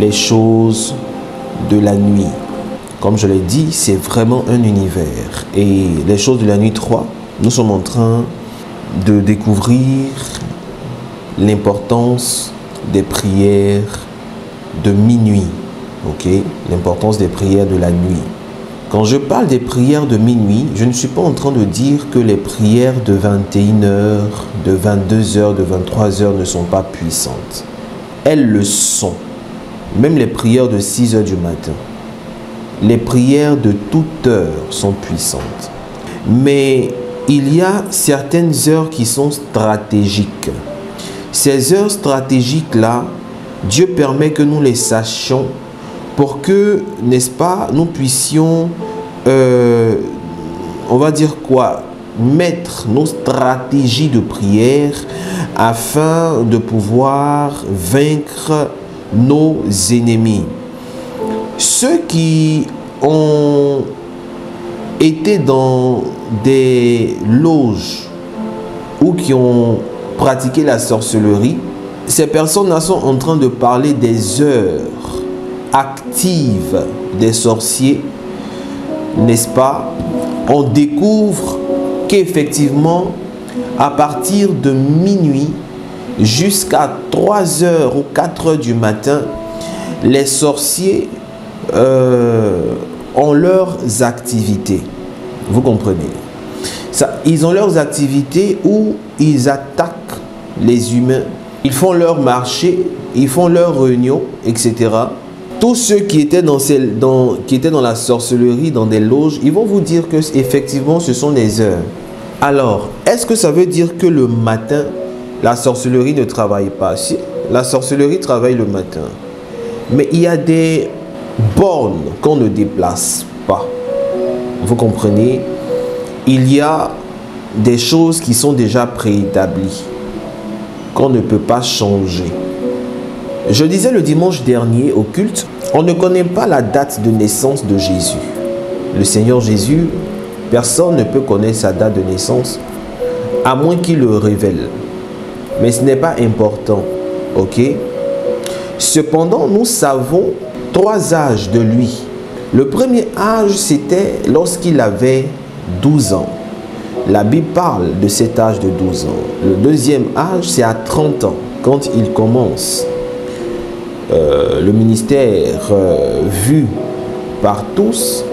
les choses de la nuit. Comme je l'ai dit, c'est vraiment un univers. Et les choses de la nuit 3, nous sommes en train de découvrir l'importance des prières de minuit. Ok? L'importance des prières de la nuit. Quand je parle des prières de minuit, je ne suis pas en train de dire que les prières de 21h, de 22h, de 23h ne sont pas puissantes. Elles le sont. Même les prières de 6h du matin. Les prières de toute heure sont puissantes. Mais il y a certaines heures qui sont stratégiques. Ces heures stratégiques-là, Dieu permet que nous les sachions pour que, n'est-ce pas, nous puissions, on va dire quoi, mettre nos stratégies de prière afin de pouvoir vaincre nos ennemis. Ceux qui ont été dans des loges ou qui ont pratiqué la sorcellerie, ces personnes-là sont en train de parler des heures actives des sorciers, n'est-ce pas? On découvre qu'effectivement, à partir de minuit jusqu'à 3h ou 4h du matin, les sorciers ont leurs activités. Vous comprenez? Ils ont leurs activités où ils attaquent les humains. Ils font leur marché, ils font leurs réunions, etc. Tous ceux qui étaient dans la sorcellerie, dans des loges, ils vont vous dire que effectivement ce sont des heures. Alors, est-ce que ça veut dire que le matin, la sorcellerie ne travaille pas? Si, la sorcellerie travaille le matin. Mais il y a des bornes qu'on ne déplace pas. Vous comprenez? Il y a des choses qui sont déjà préétablies, qu'on ne peut pas changer. Je disais le dimanche dernier au culte, on ne connaît pas la date de naissance de Jésus. Le Seigneur Jésus, personne ne peut connaître sa date de naissance, à moins qu'il le révèle. Mais ce n'est pas important, ok? Cependant, nous savons 3 âges de lui. Le premier âge, c'était lorsqu'il avait 12 ans. La Bible parle de cet âge de 12 ans. Le deuxième âge, c'est à 30 ans, quand il commence le ministère vu par tous.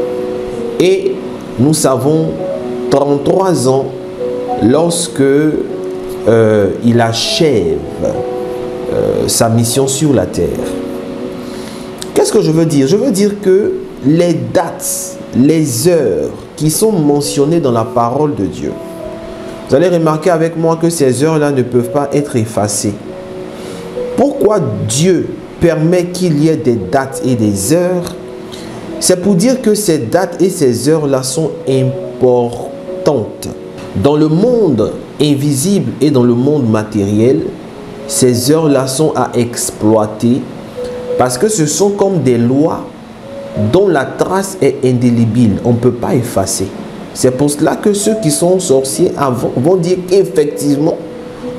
Et nous savons 33 ans lorsque il achève sa mission sur la terre. Qu'est-ce que je veux dire? Je veux dire que les dates, les heures qui sont mentionnées dans la parole de Dieu, vous allez remarquer avec moi que ces heures-là ne peuvent pas être effacées. Pourquoi Dieu permet qu'il y ait des dates et des heures? C'est pour dire que ces dates et ces heures-là sont importantes. Dans le monde invisible et dans le monde matériel, ces heures-là sont à exploiter parce que ce sont comme des lois dont la trace est indélébile. On ne peut pas effacer. C'est pour cela que ceux qui sont sorciers vont dire qu'effectivement,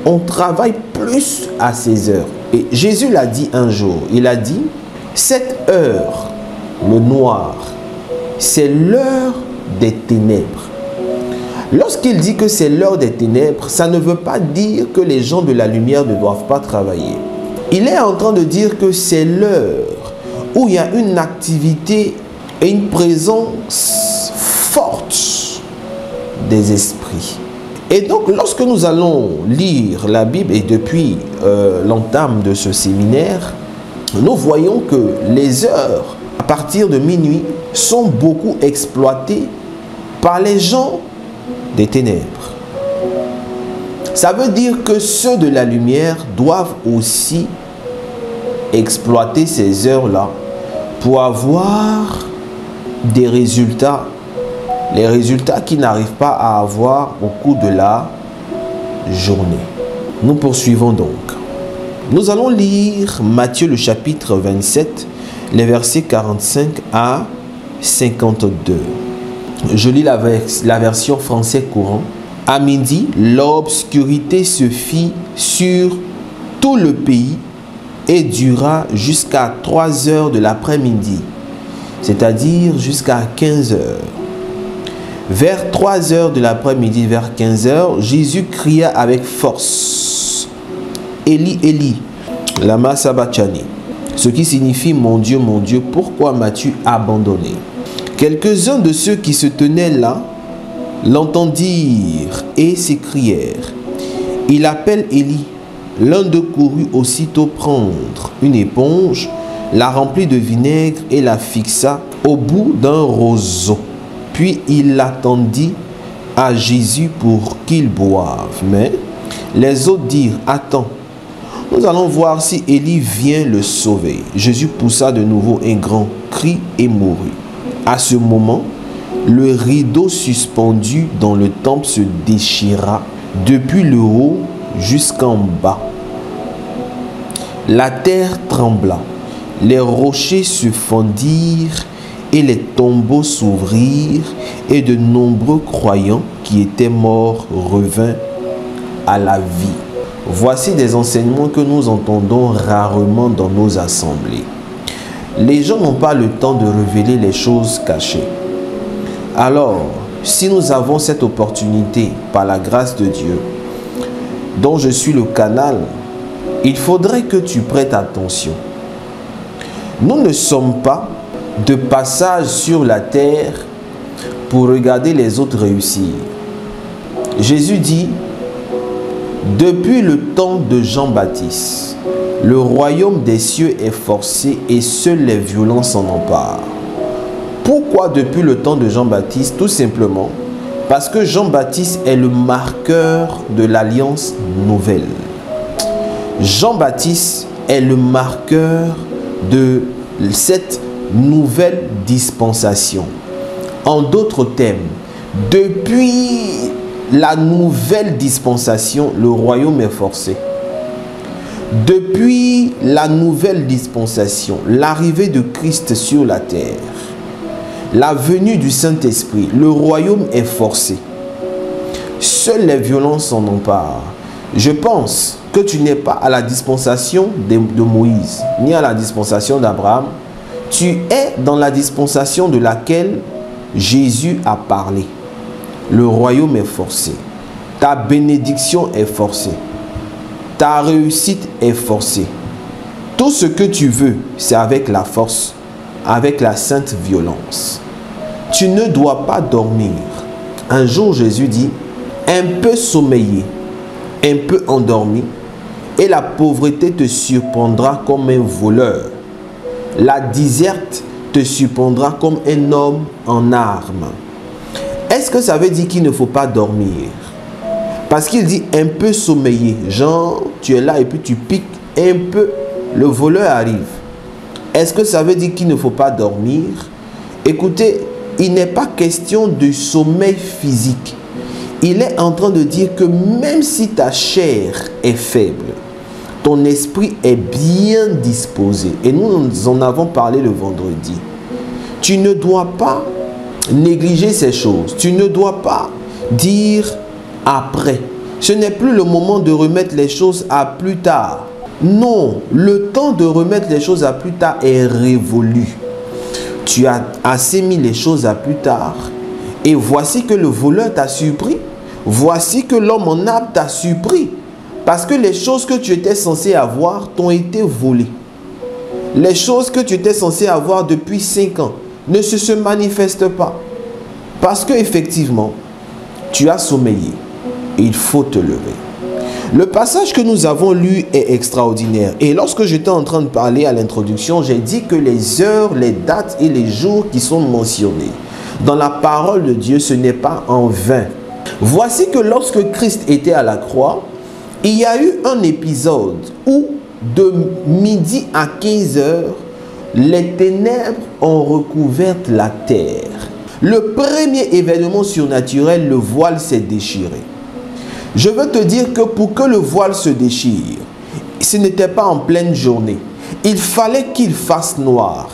on travaille plus à ces heures. Et Jésus l'a dit un jour. Il a dit, cette heure, le noir, c'est l'heure des ténèbres. Lorsqu'il dit que c'est l'heure des ténèbres, ça ne veut pas dire que les gens de la lumière ne doivent pas travailler. Il est en train de dire que c'est l'heure où il y a une activité et une présence forte des esprits. Et donc, lorsque nous allons lire la Bible, et depuis l'entame de ce séminaire, nous voyons que les heures, à partir de minuit, sont beaucoup exploitées par les gens des ténèbres. Ça veut dire que ceux de la lumière doivent aussi exploiter ces heures-là pour avoir des résultats, les résultats qu'ils n'arrivent pas à avoir au cours de la journée. Nous poursuivons donc. Nous allons lire Matthieu le chapitre 27, les versets 45 à 52. Je lis la version français courant. À midi, l'obscurité se fit sur tout le pays et dura jusqu'à 3 heures de l'après-midi, c'est-à-dire jusqu'à 15 heures. Vers 3 heures de l'après-midi, vers 15 heures, Jésus cria avec force, Élie, Élie, lama sabachthani, ce qui signifie mon Dieu, pourquoi m'as-tu abandonné? Quelques-uns de ceux qui se tenaient là l'entendirent et s'écrièrent, il appelle Élie. L'un d'eux courut aussitôt prendre une éponge, la remplit de vinaigre et la fixa au bout d'un roseau. Puis il l'attendit à Jésus pour qu'il boive. Mais les autres dirent, attends, nous allons voir si Élie vient le sauver. Jésus poussa de nouveau un grand cri et mourut. À ce moment, le rideau suspendu dans le temple se déchira depuis le haut jusqu'en bas. La terre trembla, les rochers se fendirent et les tombeaux s'ouvrirent et de nombreux croyants qui étaient morts revinrent à la vie. Voici des enseignements que nous entendons rarement dans nos assemblées. Les gens n'ont pas le temps de révéler les choses cachées. Alors, si nous avons cette opportunité par la grâce de Dieu, dont je suis le canal, il faudrait que tu prêtes attention. Nous ne sommes pas de passage sur la terre pour regarder les autres réussir. Jésus dit, depuis le temps de Jean-Baptiste, le royaume des cieux est forcé et seuls les violents s'en emparent. Pourquoi depuis le temps de Jean-Baptiste? Tout simplement parce que Jean-Baptiste est le marqueur de l'alliance nouvelle. Jean-Baptiste est le marqueur de cette nouvelle dispensation. En d'autres termes, depuis la nouvelle dispensation, le royaume est forcé. Depuis la nouvelle dispensation, l'arrivée de Christ sur la terre, la venue du Saint-Esprit, le royaume est forcé. Seuls les violents s'en emparent. Je pense que tu n'es pas à la dispensation de Moïse, ni à la dispensation d'Abraham. Tu es dans la dispensation de laquelle Jésus a parlé. Le royaume est forcé. Ta bénédiction est forcée. Ta réussite est forcée. Tout ce que tu veux, c'est avec la force, avec la sainte violence. Tu ne dois pas dormir. Un jour, Jésus dit, un peu sommeillé, un peu endormi, et la pauvreté te surprendra comme un voleur. La disette te surprendra comme un homme en armes. Est-ce que ça veut dire qu'il ne faut pas dormir? Parce qu'il dit un peu sommeillé. Genre, tu es là et puis tu piques un peu, le voleur arrive. Est-ce que ça veut dire qu'il ne faut pas dormir? Écoutez, il n'est pas question de sommeil physique. Il est en train de dire que même si ta chair est faible, ton esprit est bien disposé. Et nous en avons parlé le vendredi. Tu ne dois pas négliger ces choses. Tu ne dois pas dire après. Ce n'est plus le moment de remettre les choses à plus tard. Non, le temps de remettre les choses à plus tard est révolu. Tu as assez mis les choses à plus tard. Et voici que le voleur t'a surpris. Voici que l'homme en âme t'a surpris. Parce que les choses que tu étais censé avoir t'ont été volées. Les choses que tu étais censé avoir depuis 5 ans ne se manifestent pas. Parce que effectivement, tu as sommeillé. Il faut te lever. Le passage que nous avons lu est extraordinaire. Et lorsque j'étais en train de parler à l'introduction, j'ai dit que les heures, les dates et les jours qui sont mentionnés dans la parole de Dieu, ce n'est pas en vain. Voici que lorsque Christ était à la croix, il y a eu un épisode où de midi à 15 heures, les ténèbres ont recouvert la terre. Le premier événement surnaturel, le voile s'est déchiré. Je veux te dire que pour que le voile se déchire, ce n'était pas en pleine journée. Il fallait qu'il fasse noir.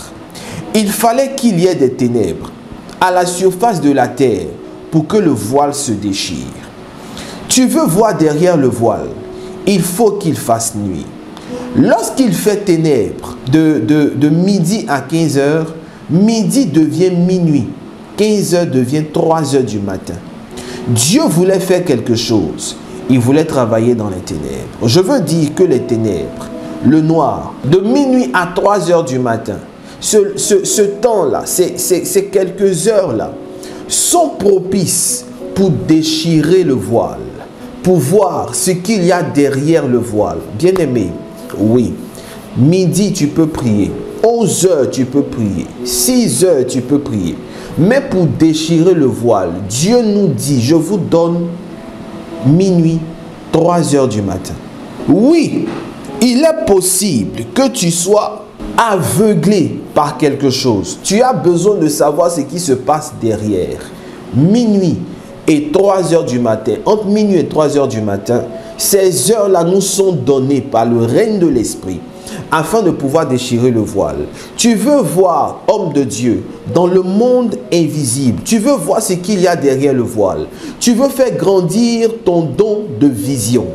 Il fallait qu'il y ait des ténèbres à la surface de la terre pour que le voile se déchire. Tu veux voir derrière le voile, il faut qu'il fasse nuit. Lorsqu'il fait ténèbres de midi à 15 heures, midi devient minuit, 15 heures devient 3 heures du matin. Dieu voulait faire quelque chose. Il voulait travailler dans les ténèbres. Je veux dire que les ténèbres, le noir, de minuit à 3 heures du matin, ce temps-là, ces quelques heures-là, sont propices pour déchirer le voile, pour voir ce qu'il y a derrière le voile. Bien-aimé, oui, midi tu peux prier, 11 heures tu peux prier, 6 heures tu peux prier. Mais pour déchirer le voile, Dieu nous dit, je vous donne minuit, 3 heures du matin. Oui, il est possible que tu sois aveuglé par quelque chose. Tu as besoin de savoir ce qui se passe derrière. Minuit et 3 heures du matin, entre minuit et 3 heures du matin, ces heures-là nous sont données par le règne de l'Esprit afin de pouvoir déchirer le voile. Tu veux voir, homme de Dieu, dans le monde invisible. Tu veux voir ce qu'il y a derrière le voile. Tu veux faire grandir ton don de vision.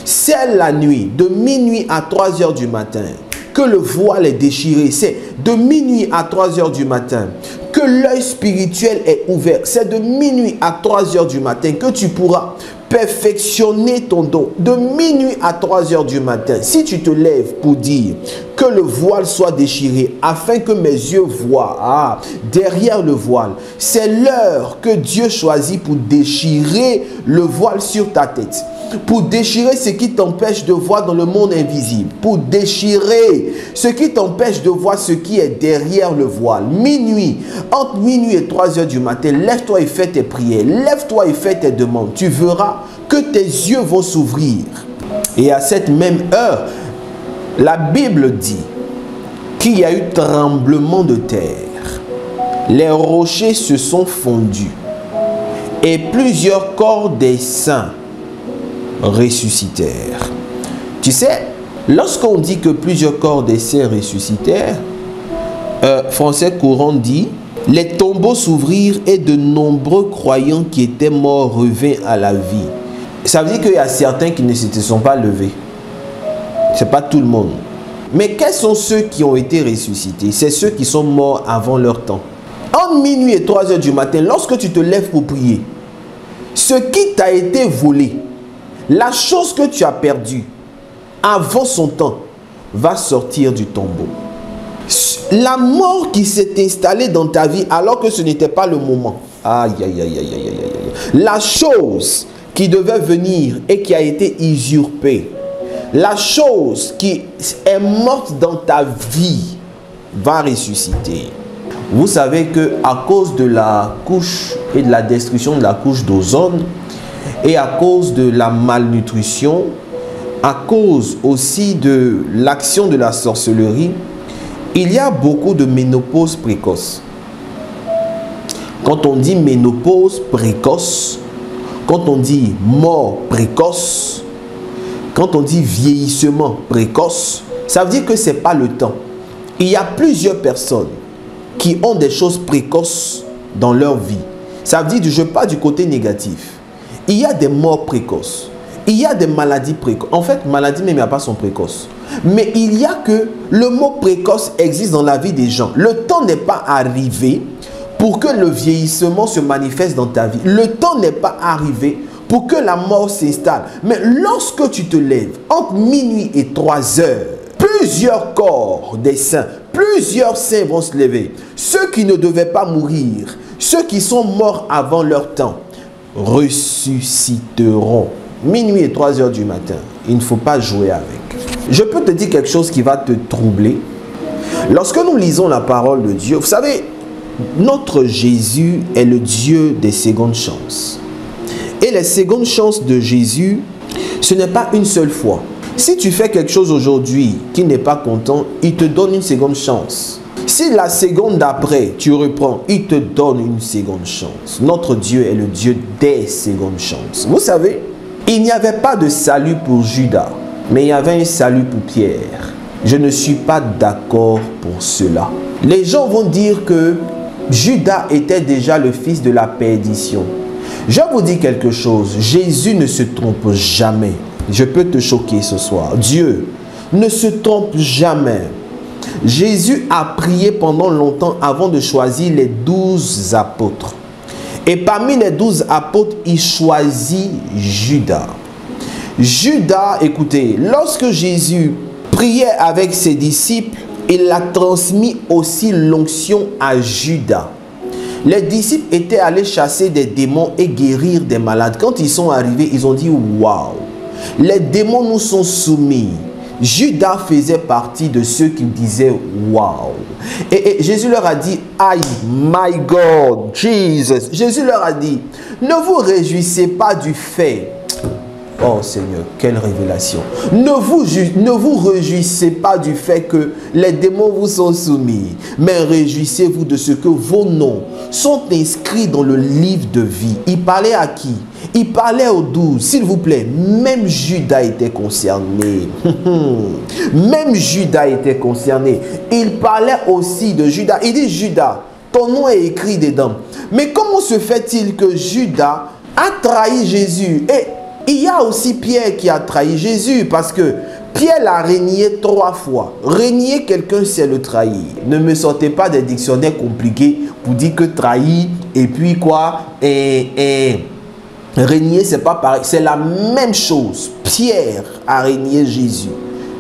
C'est la nuit, de minuit à 3 heures du matin, que le voile est déchiré. C'est de minuit à 3 heures du matin que l'œil spirituel est ouvert. C'est de minuit à 3 heures du matin que tu pourras perfectionner ton don. De minuit à 3 heures du matin, si tu te lèves pour dire que le voile soit déchiré afin que mes yeux voient derrière le voile, c'est l'heure que Dieu choisit pour déchirer le voile sur ta tête, pour déchirer ce qui t'empêche de voir dans le monde invisible, pour déchirer ce qui t'empêche de voir ce qui est derrière le voile. Minuit, entre minuit et 3 heures du matin, lève-toi et fais tes prières, lève-toi et fais tes demandes. Tu verras que tes yeux vont s'ouvrir. Et à cette même heure, la Bible dit qu'il y a eu tremblement de terre. Les rochers se sont fondus et plusieurs corps des saints ressuscitèrent. Tu sais, lorsqu'on dit que plusieurs corps des saints ressuscitèrent, français courant dit, les tombeaux s'ouvrirent et de nombreux croyants qui étaient morts revinrent à la vie. Ça veut dire qu'il y a certains qui ne se sont pas levés. Ce n'est pas tout le monde. Mais quels sont ceux qui ont été ressuscités? C'est ceux qui sont morts avant leur temps. Entre minuit et 3 heures du matin, lorsque tu te lèves pour prier, ce qui t'a été volé, la chose que tu as perdue avant son temps, va sortir du tombeau. La mort qui s'est installée dans ta vie alors que ce n'était pas le moment. Aïe, aïe, aïe, aïe, aïe, aïe. La chose qui devait venir et qui a été usurpée, la chose qui est morte dans ta vie va ressusciter. Vous savez que à cause de la couche et de la destruction de la couche d'ozone et à cause de la malnutrition, à cause aussi de l'action de la sorcellerie, il y a beaucoup de ménopause précoce. Quand on dit ménopause précoce, quand on dit mort précoce, quand on dit vieillissement précoce, ça veut dire que ce n'est pas le temps. Il y a plusieurs personnes qui ont des choses précoces dans leur vie. Ça veut dire, je parle du côté négatif. Il y a des morts précoces. Il y a des maladies précoces. En fait, maladie même, il n'y a pas son précoce. Mais il y a que le mot précoce existe dans la vie des gens. Le temps n'est pas arrivé pour que le vieillissement se manifeste dans ta vie. Le temps n'est pas arrivé pour que la mort s'installe. Mais lorsque tu te lèves entre minuit et 3 heures, plusieurs corps des saints, plusieurs saints vont se lever. Ceux qui ne devaient pas mourir, ceux qui sont morts avant leur temps, ressusciteront. Minuit et 3 heures du matin, il ne faut pas jouer avec. Je peux te dire quelque chose qui va te troubler. Lorsque nous lisons la parole de Dieu, vous savez, notre Jésus est le Dieu des secondes chances. Et les secondes chances de Jésus, ce n'est pas une seule fois. Si tu fais quelque chose aujourd'hui qui n'est pas content, il te donne une seconde chance. Si la seconde d'après, tu reprends, il te donne une seconde chance. Notre Dieu est le Dieu des secondes chances. Vous savez, il n'y avait pas de salut pour Judas, mais il y avait un salut pour Pierre. Je ne suis pas d'accord pour cela. Les gens vont dire que Judas était déjà le fils de la perdition. Je vous dis quelque chose, Jésus ne se trompe jamais. Je peux te choquer ce soir. Dieu ne se trompe jamais. Jésus a prié pendant longtemps avant de choisir les 12 apôtres. Et parmi les 12 apôtres, il choisit Judas. Judas, écoutez, lorsque Jésus priait avec ses disciples, il a transmis aussi l'onction à Judas. Les disciples étaient allés chasser des démons et guérir des malades. Quand ils sont arrivés, ils ont dit « Waouh, les démons nous sont soumis ». Judas faisait partie de ceux qui disaient « Waouh ». Et Jésus leur a dit « Aïe, my God, Jesus ». Jésus leur a dit « Ne vous réjouissez pas du fait ». Oh Seigneur, quelle révélation. Ne vous réjouissez pas du fait que les démons vous sont soumis, mais réjouissez-vous de ce que vos noms sont inscrits dans le livre de vie. Il parlait à qui? Il parlait aux 12, s'il vous plaît. Même Judas était concerné. Même Judas était concerné. Il parlait aussi de Judas. Il dit Judas, ton nom est écrit dedans. Mais comment se fait-il que Judas a trahi Jésus? Et il y a aussi Pierre qui a trahi Jésus, parce que Pierre l'a renié 3 fois. Renier quelqu'un, c'est le trahir. Ne me sortez pas des dictionnaires compliqués pour dire que trahir et puis quoi renier, c'est pas pareil. C'est la même chose. Pierre a renié Jésus.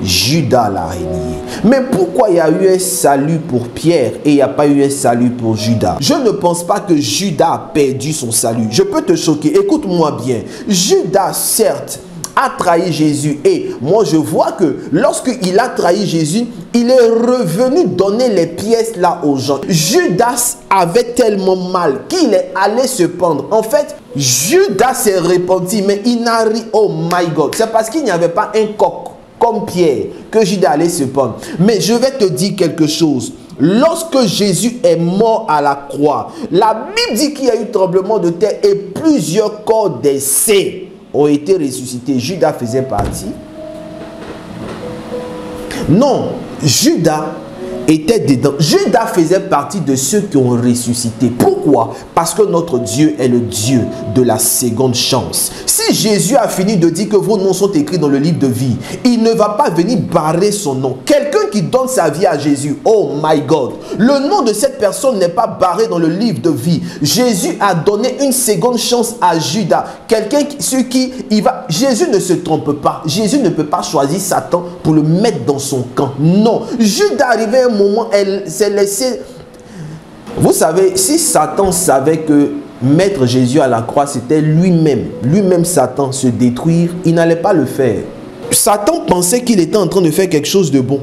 Judas l'a renié. Mais pourquoi il y a eu un salut pour Pierre et il n'y a pas eu un salut pour Judas? Je ne pense pas que Judas a perdu son salut. Je peux te choquer. Écoute-moi bien. Judas, certes, a trahi Jésus. Et moi, je vois que lorsqu'il a trahi Jésus, il est revenu donner les pièces là aux gens. Judas avait tellement mal qu'il est allé se pendre. En fait, Judas s'est repenti, mais il n'a ri. Oh my God. C'est parce qu'il n'y avait pas un coq comme Pierre que Judas allait se pendre. Mais je vais te dire quelque chose. Lorsque Jésus est mort à la croix, la Bible dit qu'il y a eu tremblement de terre et plusieurs corps des saints ont été ressuscités. Judas faisait partie? Non, Judas était dedans. Judas faisait partie de ceux qui ont ressuscité. Pourquoi? Parce que notre Dieu est le Dieu de la seconde chance. Si Jésus a fini de dire que vos noms sont écrits dans le livre de vie, il ne va pas venir barrer son nom. Quelqu'un qui donne sa vie à Jésus, oh my God, le nom de cette personne n'est pas barré dans le livre de vie. Jésus a donné une seconde chance à Judas. Quelqu'un sur qui il va... Jésus ne se trompe pas. Jésus ne peut pas choisir Satan pour le mettre dans son camp. Non. Judas arrivait à un moment, elle s'est laissée... Vous savez, si Satan savait que mettre Jésus à la croix, c'était lui-même Satan, se détruire, il n'allait pas le faire. Satan pensait qu'il était en train de faire quelque chose de bon.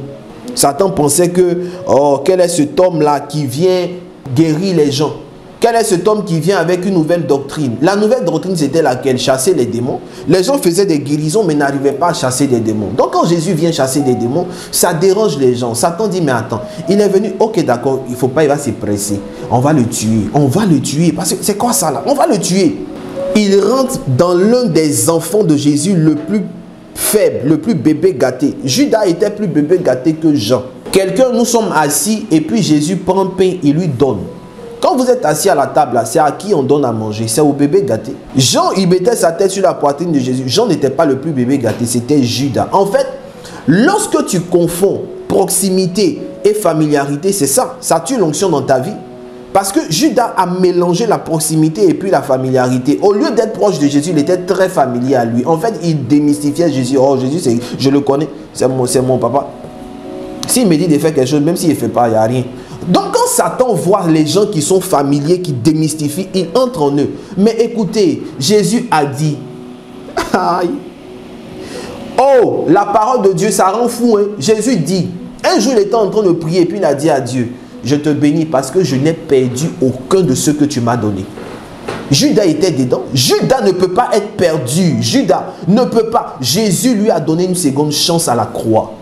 Satan pensait que, oh, quel est cet homme-là qui vient guérir les gens? Quel est cet homme qui vient avec une nouvelle doctrine? La nouvelle doctrine, c'était laquelle? Chasser les démons. Les gens faisaient des guérisons, mais n'arrivaient pas à chasser des démons. Donc, quand Jésus vient chasser des démons, ça dérange les gens. Satan dit, mais attends, il est venu, ok, d'accord, il ne faut pas, il va se presser. On va le tuer. On va le tuer. Parce que c'est quoi ça là? On va le tuer. Il rentre dans l'un des enfants de Jésus le plus faible, le plus bébé gâté. Judas était plus bébé gâté que Jean. Quelqu'un, nous sommes assis et puis Jésus prend pain et lui donne. Quand vous êtes assis à la table, c'est à qui on donne à manger? C'est au bébé gâté. Jean, il mettait sa tête sur la poitrine de Jésus. Jean n'était pas le plus bébé gâté, c'était Judas. En fait, lorsque tu confonds proximité et familiarité, c'est ça. Ça tue l'onction dans ta vie. Parce que Judas a mélangé la proximité et puis la familiarité. Au lieu d'être proche de Jésus, il était très familier à lui. En fait, il démystifiait Jésus. Oh, Jésus, je le connais. C'est mon papa. S'il me dit de faire quelque chose, même s'il ne fait pas, il n'y a rien. Donc quand Satan voit les gens qui sont familiers, qui démystifient, il entre en eux. Mais écoutez, Jésus a dit, aïe, oh, la parole de Dieu, ça rend fou. Hein? Jésus dit, un jour il était en train de prier et puis il a dit à Dieu, je te bénis parce que je n'ai perdu aucun de ceux que tu m'as donné. Judas était dedans. Judas ne peut pas être perdu. Judas ne peut pas. Jésus lui a donné une seconde chance à la croix.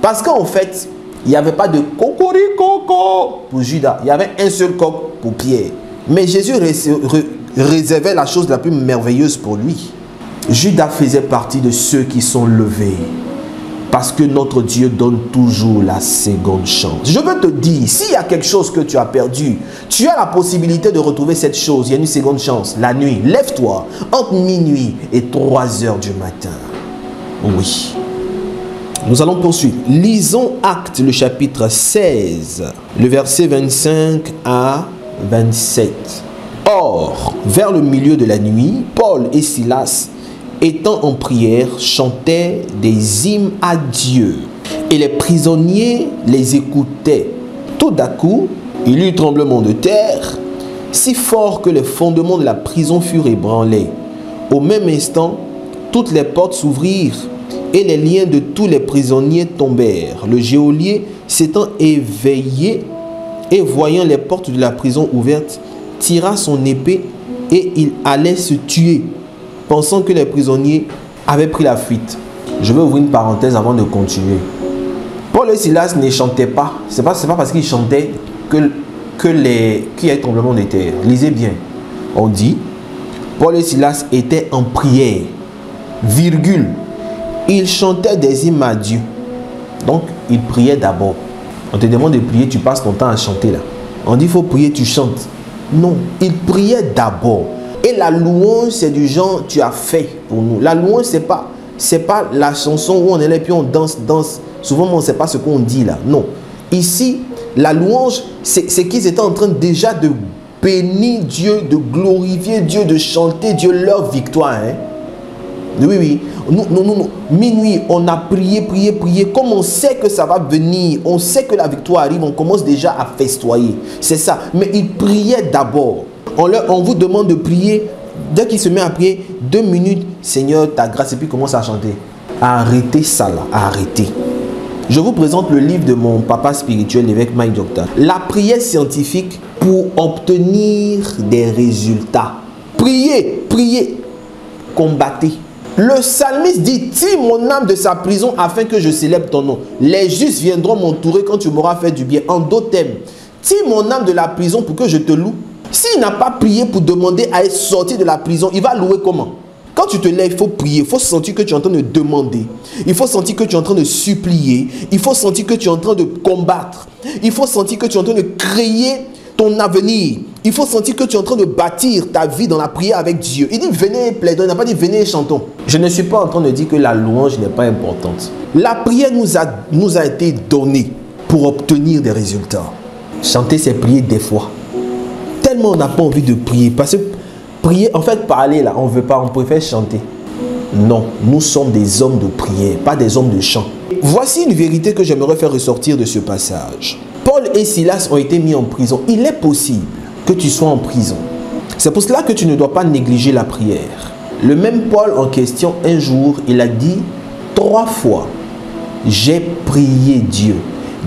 Parce qu'en fait, il n'y avait pas de cocoricoco pour Judas. Il y avait un seul coq pour Pierre. Mais Jésus réservait la chose la plus merveilleuse pour lui. Judas faisait partie de ceux qui sont levés. Parce que notre Dieu donne toujours la seconde chance. Je veux te dire, s'il y a quelque chose que tu as perdu, tu as la possibilité de retrouver cette chose. Il y a une seconde chance. La nuit, lève-toi entre minuit et 3 heures du matin. Oui. Nous allons poursuivre. Lisons Actes, le chapitre 16, le verset 25 à 27. Or, vers le milieu de la nuit, Paul et Silas, étant en prière, chantaient des hymnes à Dieu. Et les prisonniers les écoutaient. Tout d'un coup, il y eut tremblement de terre, si fort que les fondements de la prison furent ébranlés. Au même instant, toutes les portes s'ouvrirent et les liens de tous les prisonniers tombèrent. Le geôlier s'étant éveillé et voyant les portes de la prison ouvertes, tira son épée et il allait se tuer, pensant que les prisonniers avaient pris la fuite. Je vais ouvrir une parenthèse avant de continuer. Paul et Silas ne chantaient pas. C'est pas parce qu'ils chantaient qu'il y a un tremblement de terre. Lisez bien. On dit, Paul et Silas étaient en prière. Virgule. Ils chantaient des hymnes à Dieu. Donc, ils priaient d'abord. On te demande de prier, tu passes ton temps à chanter là. On dit, il faut prier, tu chantes. Non, ils priaient d'abord. Et la louange, c'est du genre, tu as fait pour nous. La louange, c'est pas la chanson où on est là et puis on danse. Souvent, on ne sait pas ce qu'on dit là. Non. Ici, la louange, c'est qu'ils étaient en train déjà de bénir Dieu, de glorifier Dieu, de chanter Dieu leur victoire. Hein? Oui. Nous, minuit, on a prié. Comme on sait que ça va venir, on sait que la victoire arrive, on commence déjà à festoyer. C'est ça. Mais ils priaient d'abord. On vous demande de prier. Dès qu'il se met à prier, 2 minutes, Seigneur, ta grâce, et puis commence à chanter. Arrêtez ça là, arrêtez. Je vous présente le livre de mon papa spirituel, l'évêque Mike Doctor. La prière scientifique pour obtenir des résultats. Priez, combattez. Le psalmiste dit, tire mon âme de sa prison afin que je célèbre ton nom. Les justes viendront m'entourer quand tu m'auras fait du bien. En d'autres termes, tire mon âme de la prison pour que je te loue. S'il n'a pas prié pour demander à être sorti de la prison, il va louer comment? Quand tu te lèves, il faut prier, il faut sentir que tu es en train de demander. Il faut sentir que tu es en train de supplier. Il faut sentir que tu es en train de combattre. Il faut sentir que tu es en train de créer ton avenir. Il faut sentir que tu es en train de bâtir ta vie dans la prière avec Dieu. Il dit venez plaidons, il n'a pas dit venez chantons. Je ne suis pas en train de dire que la louange n'est pas importante. La prière nous a été donnée pour obtenir des résultats. Chanter, c'est prier des fois. Tellement on n'a pas envie de prier. Parce que prier, en fait parler là, on ne veut pas, on préfère chanter. Non, nous sommes des hommes de prière, pas des hommes de chant. Voici une vérité que j'aimerais faire ressortir de ce passage. Paul et Silas ont été mis en prison. Il est possible que tu sois en prison. C'est pour cela que tu ne dois pas négliger la prière. Le même Paul en question, un jour, il a dit 3 fois, j'ai prié Dieu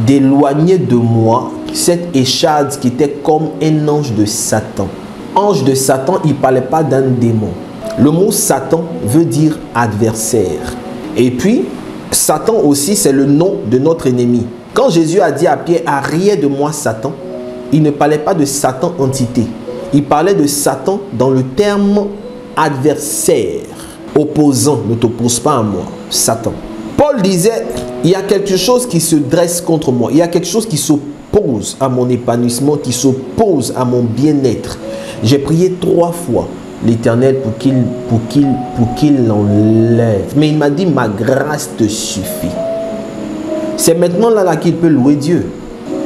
d'éloigner de moi cette échade qui était comme un ange de Satan. Ange de Satan, il ne parlait pas d'un démon. Le mot Satan veut dire adversaire. Et puis, Satan aussi, c'est le nom de notre ennemi. Quand Jésus a dit à Pierre, arrière de moi Satan, il ne parlait pas de Satan entité. Il parlait de Satan dans le terme adversaire, opposant, ne t'oppose pas à moi, Satan. Paul disait, il y a quelque chose qui se dresse contre moi, il y a quelque chose qui s'oppose à mon épanouissement, qui s'oppose à mon bien-être. J'ai prié 3 fois l'Éternel pour qu'il l'enlève. Mais il m'a dit, ma grâce te suffit. C'est maintenant là qu'il peut louer Dieu.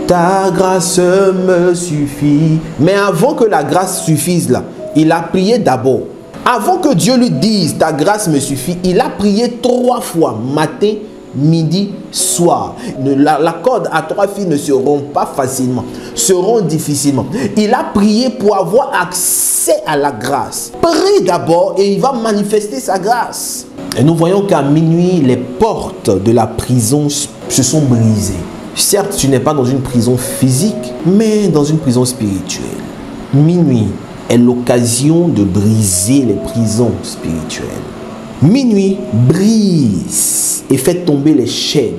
Ta grâce me suffit. Mais avant que la grâce suffise là, il a prié d'abord. Avant que Dieu lui dise, ta grâce me suffit, il a prié 3 fois, matin, midi, soir. La corde à 3 fils ne se rompt pas facilement, se rompt difficilement. Il a prié pour avoir accès à la grâce. Prie d'abord et il va manifester sa grâce. Et nous voyons qu'à minuit, les portes de la prison se sont brisées. Certes, tu n'es pas dans une prison physique, mais dans une prison spirituelle. Minuit est l'occasion de briser les prisons spirituelles. Minuit brise et fait tomber les chaînes.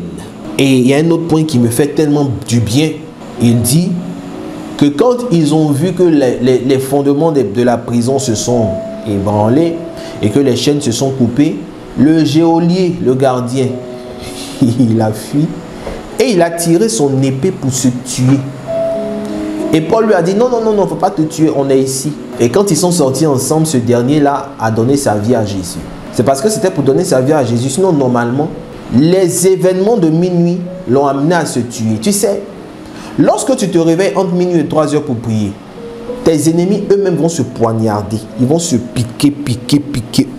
Et il y a un autre point qui me fait tellement du bien. Il dit que quand ils ont vu que les fondements de la prison se sont ébranlés et que les chaînes se sont coupées, le geôlier, le gardien, il a fui et il a tiré son épée pour se tuer. Et Paul lui a dit, non, il ne faut pas te tuer, on est ici. Et quand ils sont sortis ensemble, ce dernier-là a donné sa vie à Jésus. C'est parce que c'était pour donner sa vie à Jésus. Sinon, normalement, les événements de minuit l'ont amené à se tuer. Tu sais, lorsque tu te réveilles entre minuit et 3 heures pour prier, tes ennemis eux-mêmes vont se poignarder. Ils vont se piquer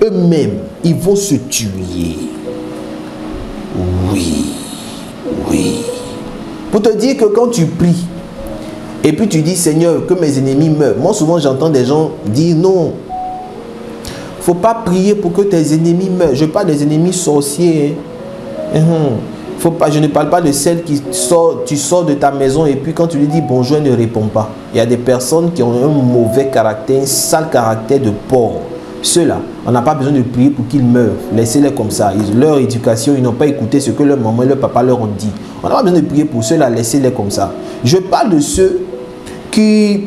eux-mêmes. Ils vont se tuer. Oui. Pour te dire que quand tu pries, et puis tu dis, Seigneur, que mes ennemis meurent. Moi, souvent, j'entends des gens dire, non, il ne faut pas prier pour que tes ennemis meurent. Je parle des ennemis sorciers. Faut pas, je ne parle pas de celles qui sortent, tu sors de ta maison et puis quand tu lui dis bonjour, elle ne répond pas. Il y a des personnes qui ont un mauvais caractère, un sale caractère de porc. Ceux-là, on n'a pas besoin de prier pour qu'ils meurent. Laissez-les comme ça. Leur éducation, ils n'ont pas écouté ce que leur maman et leur papa leur ont dit. On n'a pas besoin de prier pour ceux-là, laissez-les comme ça. Je parle de ceux qui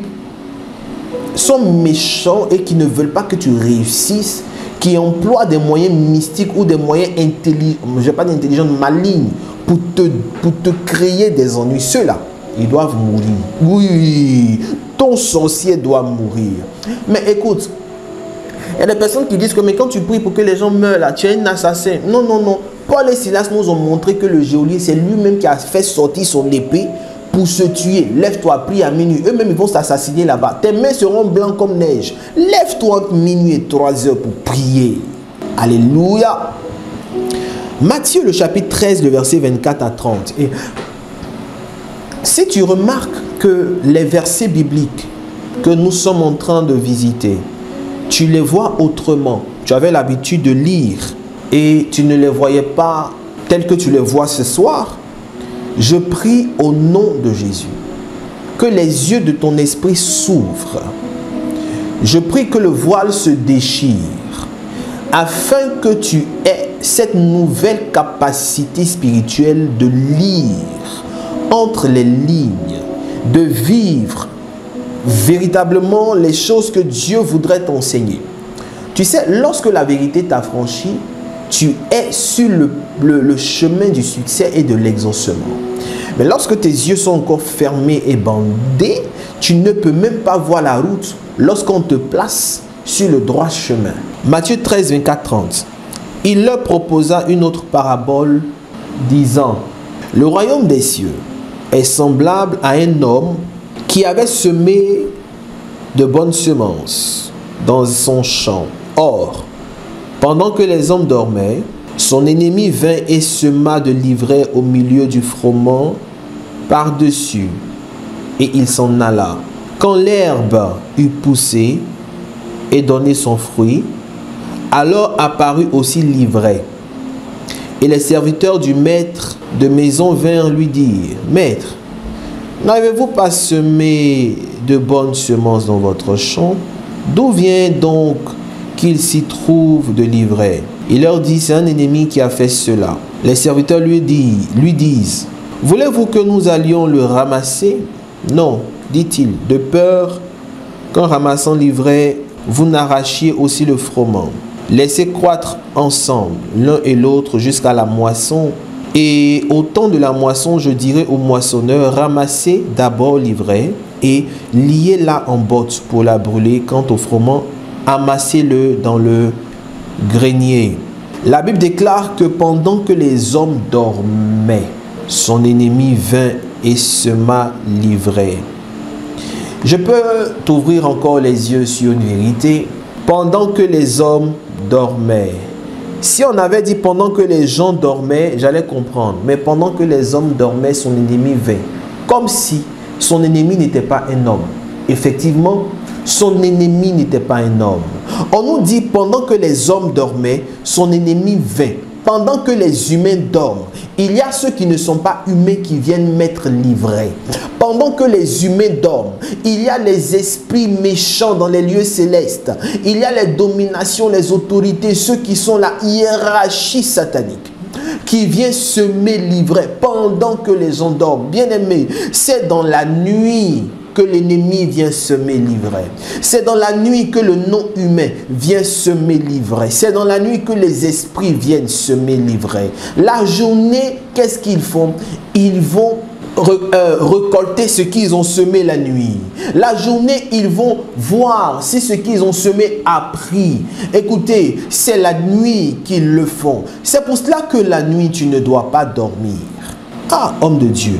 sont méchants et qui ne veulent pas que tu réussisses, qui emploient des moyens mystiques ou des moyens intelligents, je ne vais pas dire intelligents, malignes, pour te créer des ennuis. Ceux-là, ils doivent mourir. Oui, ton sorcier doit mourir. Mais écoute, il y a des personnes qui disent que mais quand tu pries pour que les gens meurent là, tu es un assassin. Non. Paul et Silas nous ont montré que le geôlier, c'est lui-même qui a fait sortir son épée pour se tuer. Lève-toi, prie à minuit. Eux-mêmes, ils vont s'assassiner là-bas. Tes mains seront blancs comme neige. Lève-toi entre minuit et 3 heures pour prier. Alléluia. Matthieu, le chapitre 13, le verset 24 à 30. Et si tu remarques que les versets bibliques que nous sommes en train de visiter, tu les vois autrement. Tu avais l'habitude de lire et tu ne les voyais pas tels que tu les vois ce soir. Je prie au nom de Jésus que les yeux de ton esprit s'ouvrent. Je prie que le voile se déchire afin que tu aies cette nouvelle capacité spirituelle de lire entre les lignes, de vivre véritablement les choses que Dieu voudrait t'enseigner. Tu sais, lorsque la vérité t'affranchit, tu es sur le chemin du succès et de l'exaucement. Mais lorsque tes yeux sont encore fermés et bandés, tu ne peux même pas voir la route lorsqu'on te place sur le droit chemin. Matthieu 13, 24, 30. Il leur proposa une autre parabole disant: le royaume des cieux est semblable à un homme qui avait semé de bonnes semences dans son champ. Or, pendant que les hommes dormaient, son ennemi vint et sema de l'ivraie au milieu du froment par-dessus, et il s'en alla. Quand l'herbe eut poussé et donné son fruit, alors apparut aussi l'ivraie. Et les serviteurs du maître de maison vinrent lui dire: Maître, n'avez-vous pas semé de bonnes semences dans votre champ? D'où vient donc qu'il s'y trouve de l'ivraie? Il leur dit: c'est un ennemi qui a fait cela. Les serviteurs lui disent: voulez-vous que nous allions le ramasser? Non, dit-il, de peur qu'en ramassant l'ivraie, vous n'arrachiez aussi le froment. Laissez croître ensemble l'un et l'autre jusqu'à la moisson. Et au temps de la moisson, je dirai aux moissonneurs: ramassez d'abord l'ivraie et liez-la en bottes pour la brûler. Quant au froment, amassez-le dans le grenier. La Bible déclare que pendant que les hommes dormaient, son ennemi vint et sema l'ivraie. Je peux t'ouvrir encore les yeux sur une vérité. Pendant que les hommes dormaient. Si on avait dit pendant que les gens dormaient, j'allais comprendre. Mais pendant que les hommes dormaient, son ennemi vint. Comme si son ennemi n'était pas un homme. Effectivement, son ennemi n'était pas un homme. On nous dit pendant que les hommes dormaient, son ennemi vint. Pendant que les humains dorment, il y a ceux qui ne sont pas humains qui viennent mettre l'ivraie. Pendant que les humains dorment, il y a les esprits méchants dans les lieux célestes. Il y a les dominations, les autorités, ceux qui sont la hiérarchie satanique, qui vient semer l'ivraie pendant que les gens dorment. Bien-aimés, c'est dans la nuit que l'ennemi vient semer l'ivraie. C'est dans la nuit que le non-humain vient semer l'ivraie. C'est dans la nuit que les esprits viennent semer l'ivraie. La journée, qu'est-ce qu'ils font? Ils vont récolter ce qu'ils ont semé la nuit. La journée, ils vont voir si ce qu'ils ont semé a pris. Écoutez, c'est la nuit qu'ils le font. C'est pour cela que la nuit, tu ne dois pas dormir. Ah, homme de Dieu,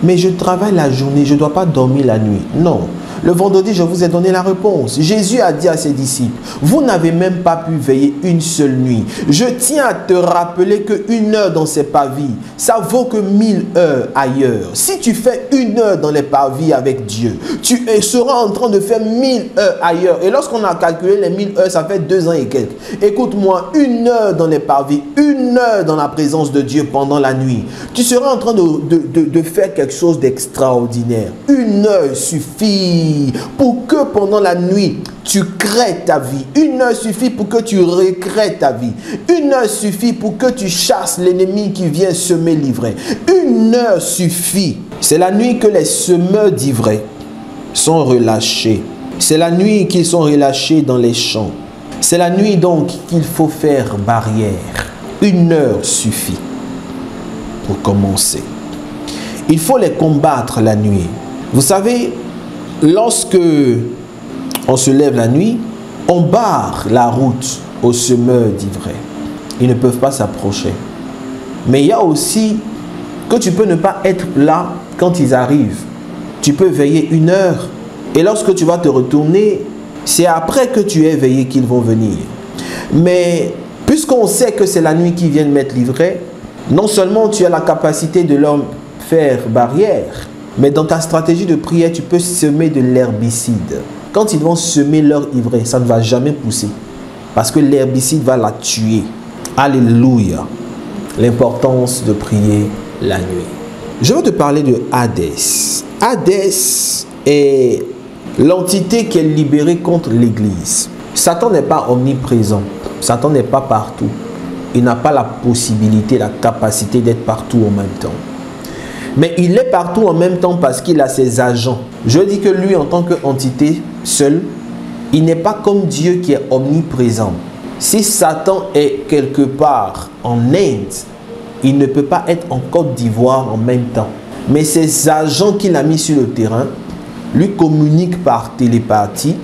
mais je travaille la journée, je ne dois pas dormir la nuit. Non. Le vendredi, je vous ai donné la réponse. Jésus a dit à ses disciples, vous n'avez même pas pu veiller une seule nuit. Je tiens à te rappeler qu'une heure dans ces parvis, ça vaut que 1000 heures ailleurs. Si tu fais une heure dans les parvis avec Dieu, tu seras en train de faire 1000 heures ailleurs. Et lorsqu'on a calculé les 1000 heures, ça fait 2 ans et quelques. Écoute-moi, une heure dans les parvis, une heure dans la présence de Dieu pendant la nuit. Tu seras en train de faire quelque chose d'extraordinaire. Une heure suffit pour que pendant la nuit, tu crées ta vie. Une heure suffit pour que tu recrées ta vie. Une heure suffit pour que tu chasses l'ennemi qui vient semer l'ivraie. Une heure suffit. C'est la nuit que les semeurs d'ivraie sont relâchés. C'est la nuit qu'ils sont relâchés dans les champs. C'est la nuit donc qu'il faut faire barrière. Une heure suffit pour commencer. Il faut les combattre la nuit. Vous savez, lorsque on se lève la nuit, on barre la route aux semeurs d'ivraie. Ils ne peuvent pas s'approcher. Mais il y a aussi que tu peux ne pas être là quand ils arrivent. Tu peux veiller une heure. Et lorsque tu vas te retourner, c'est après que tu aies veillé qu'ils vont venir. Mais puisqu'on sait que c'est la nuit qu'ils viennent mettre l'ivraie, non seulement tu as la capacité de leur faire barrière, mais dans ta stratégie de prière, tu peux semer de l'herbicide. Quand ils vont semer leur ivraie, ça ne va jamais pousser. Parce que l'herbicide va la tuer. Alléluia. L'importance de prier la nuit. Je veux te parler de Hadès. Hadès est l'entité qui est libérée contre l'Église. Satan n'est pas omniprésent. Satan n'est pas partout. Il n'a pas la possibilité, la capacité d'être partout en même temps. Mais il est partout en même temps parce qu'il a ses agents. Je dis que lui, en tant qu'entité seule, il n'est pas comme Dieu qui est omniprésent. Si Satan est quelque part en Inde, il ne peut pas être en Côte d'Ivoire en même temps. Mais ses agents qu'il a mis sur le terrain lui communiquent par télépathie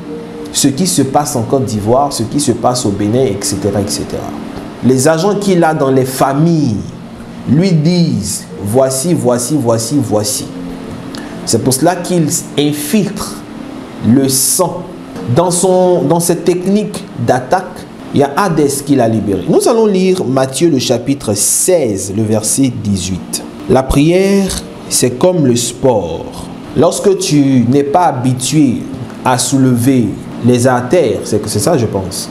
ce qui se passe en Côte d'Ivoire, ce qui se passe au Bénin, etc., etc. Les agents qu'il a dans les familles lui disent voici, voici, voici, voici. C'est pour cela qu'il infiltre le sang. Dans cette technique d'attaque, il y a Hadès qui l'a libéré. Nous allons lire Matthieu le chapitre 16, le verset 18. La prière, c'est comme le sport. Lorsque tu n'es pas habitué à soulever les haltères, c'est ça je pense.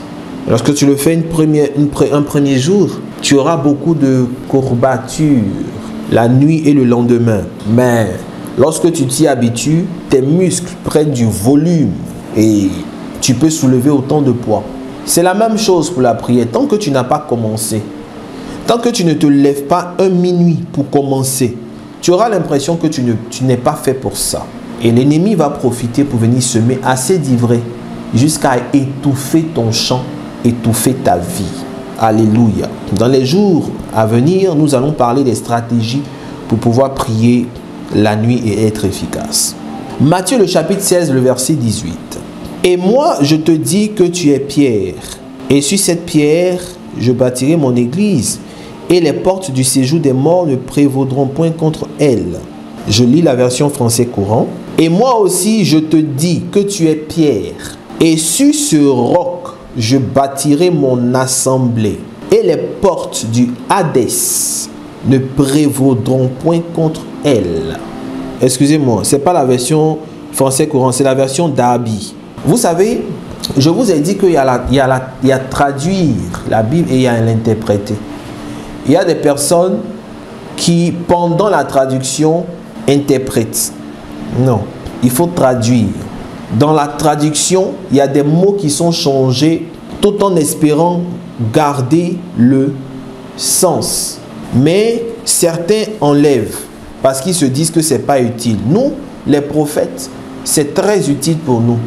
Lorsque tu le fais un premier jour, tu auras beaucoup de courbatures la nuit et le lendemain. Mais lorsque tu t'y habitues, tes muscles prennent du volume et tu peux soulever autant de poids. C'est la même chose pour la prière. Tant que tu n'as pas commencé, tant que tu ne te lèves pas un minuit pour commencer, tu auras l'impression que tu n'es pas fait pour ça. Et l'ennemi va profiter pour venir semer assez d'ivraie jusqu'à étouffer ton champ, étouffer ta vie. Alléluia. Dans les jours à venir, nous allons parler des stratégies pour pouvoir prier la nuit et être efficace. Matthieu le chapitre 16, le verset 18. Et moi, je te dis que tu es Pierre, et sur cette pierre, je bâtirai mon église, et les portes du séjour des morts ne prévaudront point contre elle. Je lis la version français courant. Et moi aussi, je te dis que tu es Pierre, et sur ce roc, je bâtirai mon assemblée, et les portes du Hadès ne prévaudront point contre elle. Excusez-moi, ce n'est pas la version français courant, c'est la version Darby. Vous savez, je vous ai dit qu'il y a traduire la Bible et il y a l'interpréter. Il y a des personnes qui, pendant la traduction, interprètent. Non, il faut traduire. Dans la traduction, il y a des mots qui sont changés tout en espérant garder le sens. Mais certains enlèvent parce qu'ils se disent que ce n'est pas utile. Nous, les prophètes, c'est très utile pour nous.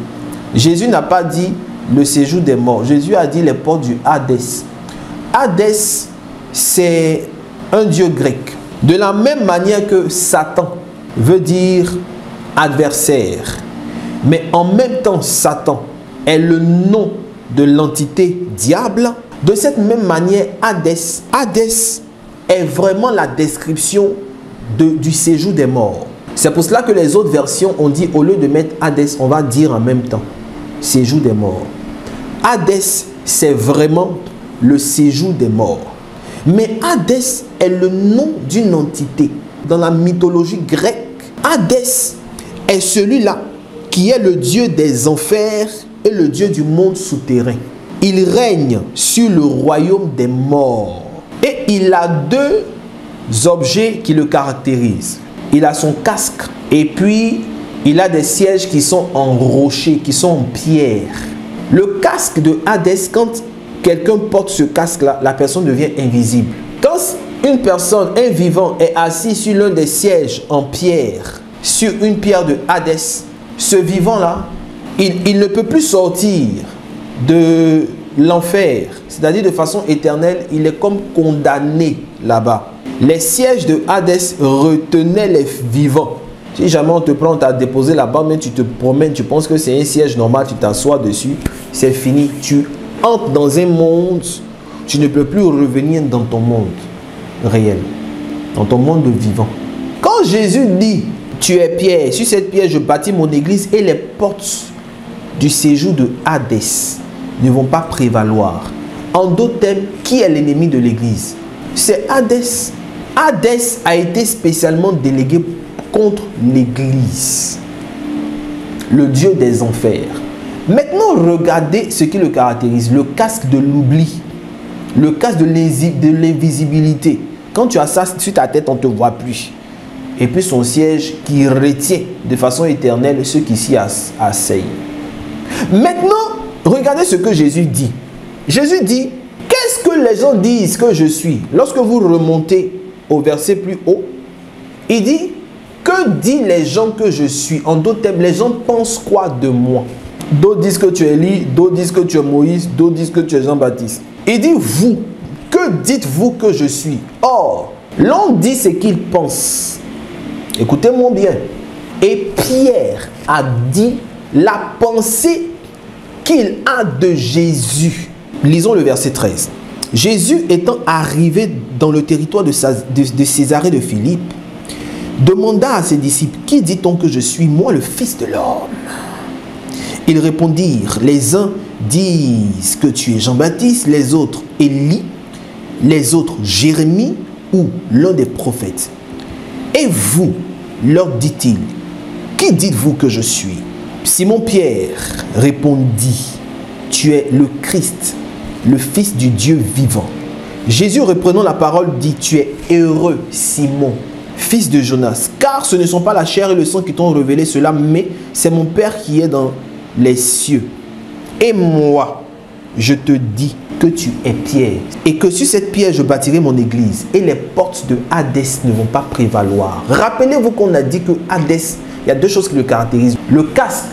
Jésus n'a pas dit le séjour des morts. Jésus a dit les portes du Hadès. Hadès, c'est un dieu grec. De la même manière que Satan veut dire adversaire. Mais en même temps, Satan est le nom de l'entité diable. De cette même manière, Hadès est vraiment la description du séjour des morts. C'est pour cela que les autres versions ont dit, au lieu de mettre Hadès, on va dire en même temps séjour des morts. Hadès, c'est vraiment le séjour des morts. Mais Hadès est le nom d'une entité. Dans la mythologie grecque, Hadès est celui-là qui est le dieu des enfers et le dieu du monde souterrain. Il règne sur le royaume des morts. Et il a deux objets qui le caractérisent. Il a son casque et puis il a des sièges qui sont en rocher, qui sont en pierre. Le casque de Hadès, quand quelqu'un porte ce casque-là, la personne devient invisible. Quand une personne, un vivant, est assis sur l'un des sièges en pierre, sur une pierre de Hadès, ce vivant-là, il ne peut plus sortir de l'enfer, c'est-à-dire de façon éternelle, il est comme condamné là-bas. Les sièges de Hadès retenaient les vivants. Si jamais on te prend, on t'a déposé là-bas, mais tu te promènes, tu penses que c'est un siège normal, tu t'assois dessus, c'est fini. Tu entres dans un monde, tu ne peux plus revenir dans ton monde réel, dans ton monde de vivant. Quand Jésus dit, tu es pierre, sur cette pierre je bâtis mon église et les portes du séjour de Hadès ne vont pas prévaloir. En d'autres termes, qui est l'ennemi de l'église? C'est Hadès. Hadès a été spécialement délégué contre l'église, le dieu des enfers. Maintenant, regardez ce qui le caractérise, le casque de l'oubli, le casque de l'invisibilité. Quand tu as ça sur ta tête, on ne te voit plus. Et puis son siège qui retient de façon éternelle ceux qui s'y asseyent. Maintenant, regardez ce que Jésus dit. Jésus dit, qu'est-ce que les gens disent que je suis? Lorsque vous remontez au verset plus haut, il dit, que disent les gens que je suis? En d'autres termes, les gens pensent quoi de moi? D'autres disent que tu es Élie, d'autres disent que tu es Moïse, d'autres disent que tu es Jean-Baptiste. Il dit, vous, que dites-vous que je suis? Or, l'on dit ce qu'il pense. Écoutez-moi bien. Et Pierre a dit la pensée qu'il a de Jésus. Lisons le verset 13. Jésus étant arrivé dans le territoire de Césarée de Philippe, demanda à ses disciples, qui dit-on que je suis, moi le Fils de l'homme? Ils répondirent, les uns disent que tu es Jean-Baptiste, les autres Élie, les autres Jérémie ou l'un des prophètes. Et vous, leur dit-il, qui dites-vous que je suis? Simon-Pierre répondit, tu es le Christ, le Fils du Dieu vivant. Jésus, reprenant la parole, dit, tu es heureux, Simon, fils de Jonas, car ce ne sont pas la chair et le sang qui t'ont révélé cela, mais c'est mon Père qui est dans les cieux. Et moi, je te dis que tu es Pierre, et que sur cette pierre je bâtirai mon église, et les portes de Hadès ne vont pas prévaloir. Rappelez-vous qu'on a dit que Hadès, il y a deux choses qui le caractérisent. Le casque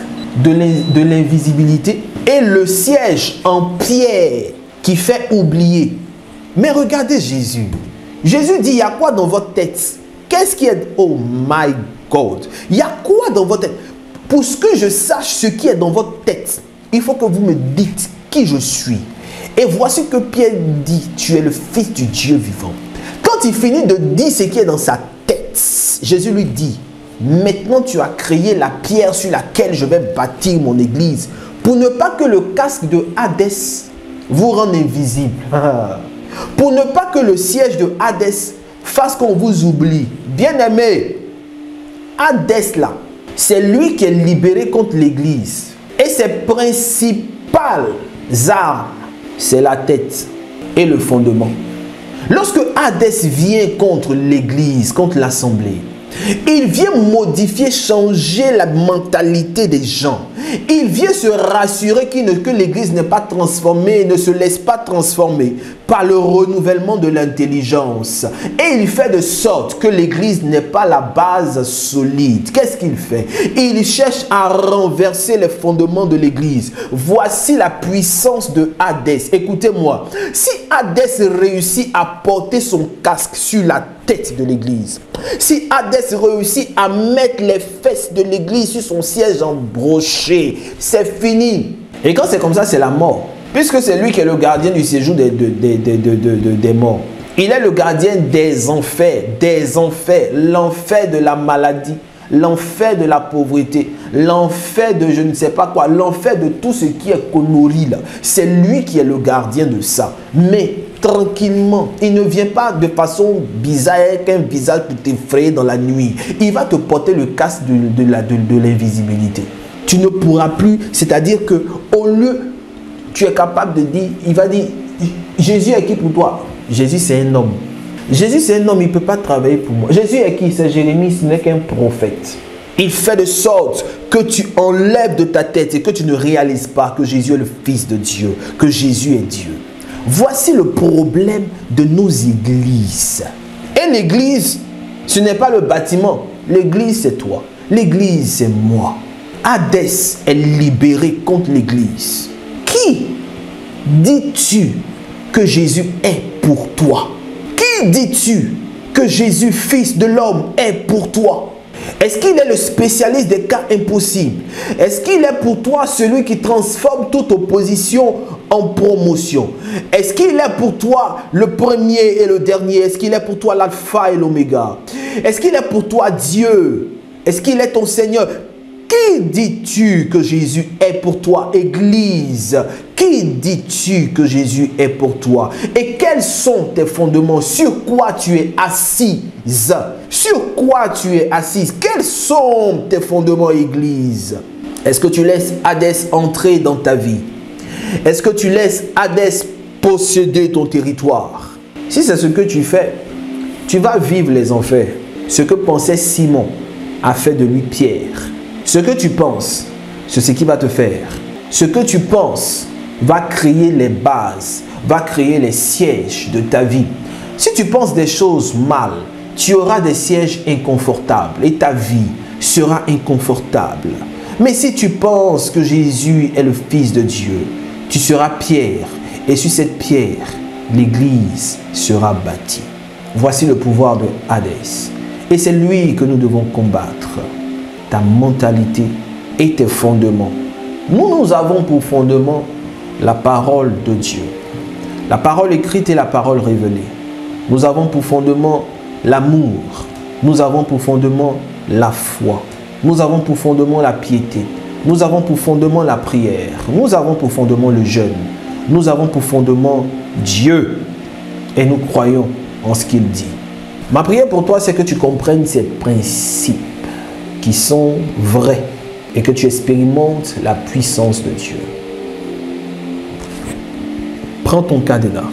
de l'invisibilité et le siège en pierre qui fait oublier. Mais regardez Jésus. Jésus dit, il y a quoi dans votre tête? Qu'est-ce qui est... Oh my God. Il y a quoi dans votre tête? Pour que je sache ce qui est dans votre tête, il faut que vous me dites qui je suis. Et voici que Pierre dit, tu es le Fils du Dieu vivant. Quand il finit de dire ce qui est dans sa tête, Jésus lui dit, maintenant tu as créé la pierre sur laquelle je vais bâtir mon église, pour ne pas que le casque de Hadès vous rende invisible. Pour ne pas que le siège de Hadès fasse qu'on vous oublie. Bien-aimé, Hadès là, c'est lui qui est libéré contre l'église. Et ses principales armes, c'est la tête et le fondement. Lorsque Hadès vient contre l'église, contre l'assemblée, il vient modifier, changer la mentalité des gens. Il vient se rassurer que l'église n'est pas transformée, ne se laisse pas transformer. par le renouvellement de l'intelligence. Et il fait de sorte que l'Église n'ait pas la base solide. Qu'est-ce qu'il fait? Il cherche à renverser les fondements de l'Église. Voici la puissance de Hadès. Écoutez-moi, si Hadès réussit à porter son casque sur la tête de l'Église, si Hadès réussit à mettre les fesses de l'Église sur son siège en brochet, c'est fini. Et quand c'est comme ça, c'est la mort. Puisque c'est lui qui est le gardien du séjour des morts. Il est le gardien des enfers, l'enfer de la maladie, l'enfer de la pauvreté, l'enfer de je ne sais pas quoi, l'enfer de tout ce qui est connerie là. C'est lui qui est le gardien de ça. Mais tranquillement, il ne vient pas de façon bizarre avec un visage pour t'effrayer dans la nuit. Il va te porter le casque de l'invisibilité. Tu ne pourras plus, c'est-à-dire que au lieu, tu es capable de dire, il va dire, Jésus est qui pour toi? Jésus c'est un homme. Jésus c'est un homme, il ne peut pas travailler pour moi. Jésus est qui? C'est Jérémie, ce n'est qu'un prophète. Il fait de sorte que tu enlèves de ta tête et que tu ne réalises pas que Jésus est le Fils de Dieu, que Jésus est Dieu. Voici le problème de nos églises. Et l'église, ce n'est pas le bâtiment. L'église c'est toi. L'église c'est moi. Hadès est libéré contre l'église. Qui dis-tu que Jésus est pour toi? Qui dis-tu que Jésus, Fils de l'homme, est pour toi? Est-ce qu'il est le spécialiste des cas impossibles? Est-ce qu'il est pour toi celui qui transforme toute opposition en promotion? Est-ce qu'il est pour toi le premier et le dernier? Est-ce qu'il est pour toi l'alpha et l'oméga? Est-ce qu'il est pour toi Dieu? Est-ce qu'il est ton Seigneur? Qui dis-tu que Jésus est pour toi, Église? Qui dis-tu que Jésus est pour toi? Et quels sont tes fondements? Sur quoi tu es assise? Sur quoi tu es assise? Quels sont tes fondements, Église? Est-ce que tu laisses Hadès entrer dans ta vie? Est-ce que tu laisses Hadès posséder ton territoire? Si c'est ce que tu fais, tu vas vivre les enfers. Ce que pensait Simon a fait de lui Pierre. Ce que tu penses, c'est ce qui va te faire. Ce que tu penses va créer les bases, va créer les sièges de ta vie. Si tu penses des choses mal, tu auras des sièges inconfortables et ta vie sera inconfortable. Mais si tu penses que Jésus est le Fils de Dieu, tu seras pierre et sur cette pierre, l'Église sera bâtie. Voici le pouvoir de Hadès. Et c'est lui que nous devons combattre. Ta mentalité et tes fondements. Nous avons pour fondement la parole de Dieu. La parole écrite et la parole révélée. Nous avons pour fondement l'amour. Nous avons pour fondement la foi. Nous avons pour fondement la piété. Nous avons pour fondement la prière. Nous avons pour fondement le jeûne. Nous avons pour fondement Dieu. Et nous croyons en ce qu'il dit. Ma prière pour toi, c'est que tu comprennes ces principes qui sont vrais et que tu expérimentes la puissance de Dieu. Prends ton cadenas.